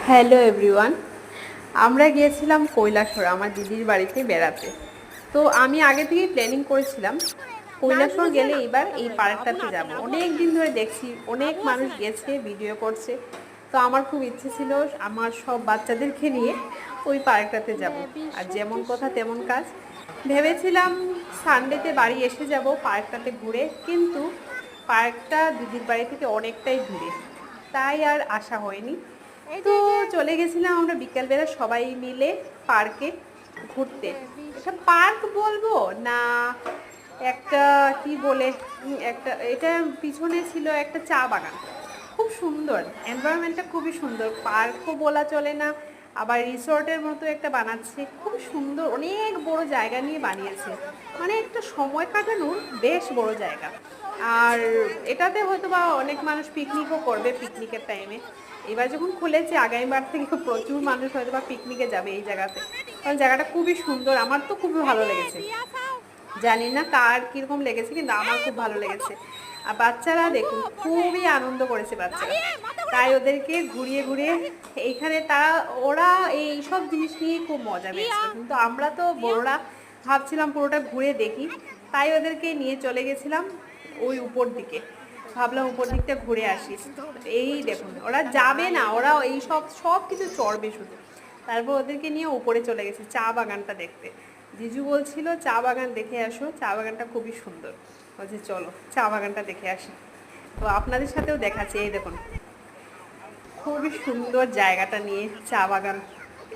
Hello everyone, আমরা গিয়েছিলাম কৈলাসহর আমার দিদির বাড়িতে বেড়াতে। তো আমি আগে থেকেই প্ল্যানিং করেছিলাম কৈলাসহর গেলে এইবার এই পার্কটাতে যাব। অনেক দিন ধরে দেখছি অনেক মানুষ গেছে, ভিডিও করছে। তো আমার খুব ইচ্ছে ছিল আমার সব বাচ্চাদেরকে নিয়ে ওই পার্কটাতে যাব। আর যেমন কথা তেমন কাজ, ভেবেছিলাম সানডেতে বাড়ি এসে যাব পার্কটাতে ঘুরে, কিন্তু পার্কটা দিদির বাড়ি থেকে অনেকটাই দূরে, তাই আর আসা হয়নি। তো চলে গেছিলাম আমরা বিকালবেলা সবাই মিলে পার্কে ঘুরতে। এটা পার্ক বলবো না, একটা কি বলে, একটা এটা পিছনে ছিল একটা চা বাগান। খুব সুন্দর এনভায়রনমেন্টটা, খুবই সুন্দর। পার্কও বলা চলে না, আবার রিসর্টের মতো একটা বানাচ্ছে, খুব সুন্দর। অনেক বড় জায়গা নিয়ে বানিয়েছে, মানে একটা সময় কাটানোর বেশ বড় জায়গা। আর এটাতে হয়তো বা অনেক মানুষ পিকনিকও করবে পিকনিকের টাইমে। এবার যখন খুলেছে আগামীবার থেকে প্রচুর মানুষ হয়তো বা পিকনিকে যাবে এই জায়গাতে, কারণ জায়গাটা খুবই সুন্দর। আমার তো খুবই ভালো লেগেছে, জানি না কার কীরকম লেগেছে, কিন্তু আমার খুব ভালো লেগেছে। আর বাচ্চারা দেখুন খুবই আনন্দ করেছে বাচ্চারা, তাই ওদেরকে ঘুরিয়ে ঘুরিয়ে এইখানে ওরা এই সব জিনিস নিয়ে খুব মজা পেয়েছিল। কিন্তু আমরা তো বড়রা ভাবছিলাম পুরোটা ঘুরে দেখি, তাই ওদেরকে নিয়ে চলে গেছিলাম ওই উপর দিকে। ভাবলাম উপর দিকটা ঘুরে আসি। এই দেখুন ওরা যাবে না, ওরা এই সব সব কিছু চড়বে শুধু। তারপর ওদেরকে নিয়ে উপরে চলে গেছে চা বাগানটা দেখতে। জিজু বলছিল চা বাগান দেখে আসো, চা বাগানটা খুবই সুন্দর। বলছে চলো চা বাগানটা দেখে আসি। তো আপনাদের সাথেও দেখাচ্ছে, এই দেখুন খুবই সুন্দর জায়গাটা নিয়ে চা বাগান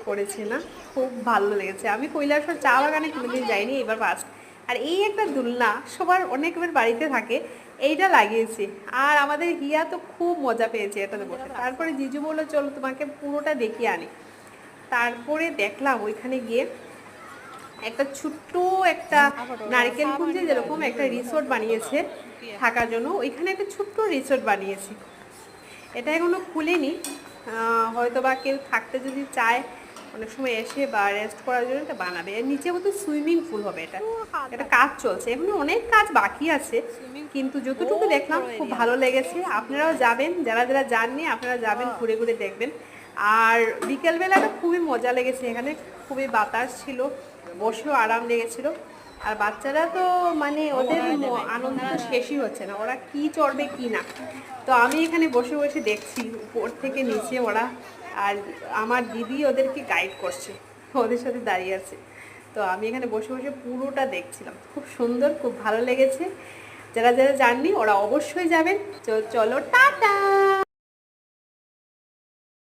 করেছে না, খুব ভালো লেগেছে। আমি কৈলাসহর চা বাগানে কোনোদিন যাইনি, এবার ফার্স্ট। আর এই একটা দোলনা সবার অনেকের বাড়িতে থাকে, এইটা লাগিয়েছে। আর আমাদের হিয়া তো খুব মজা পেয়েছে এটাতে বসে। তারপরে জিজু বললো চলো তোমাকে পুরোটা দেখিয়ে আনি। তারপরে দেখলাম ওইখানে গিয়ে একটা ছোট্ট একটা নারকেল কুঞ্জে যেরকম একটা রিসোর্ট বানিয়েছে থাকার জন্য, ওইখানে একটা ছোট্ট রিসোর্ট বানিয়েছে। এটা এখনো খুলেনি, হয়তো বা কেউ থাকতে যদি চায় অনেক সময় এসে বা রেস্ট করার জন্য এটা বানাবে। এর নিচে মতো সুইমিং পুল হবে। এটা কাজ চলছে, এখনো অনেক কাজ বাকি আছে, কিন্তু যতটুকু দেখলাম খুব ভালো লেগেছে। আপনারাও যাবেন, যারা যারা যাননি আপনারা যাবেন, ঘুরে ঘুরে দেখবেন। আর বিকেলবেলাটা খুবই মজা লেগেছে, এখানে খুবই বাতাস ছিল, বসেও আরাম লেগেছিল। আর বাচ্চারা তো মানে ওদের আনন্দ তো শেষই হচ্ছে না, ওরা কি চড়বে কি না। তো আমি এখানে বসে বসে দেখছি উপর থেকে নিচে ওরা, আর আমার দিদি ওদেরকে গাইড করছে, ওদের সাথে দাঁড়িয়ে আছে। তো আমি এখানে বসে বসে পুরোটা দেখছিলাম, খুব সুন্দর, খুব ভালো লেগেছে। যারা যারা যাননি ওরা অবশ্যই যাবেন। চলো টাটা।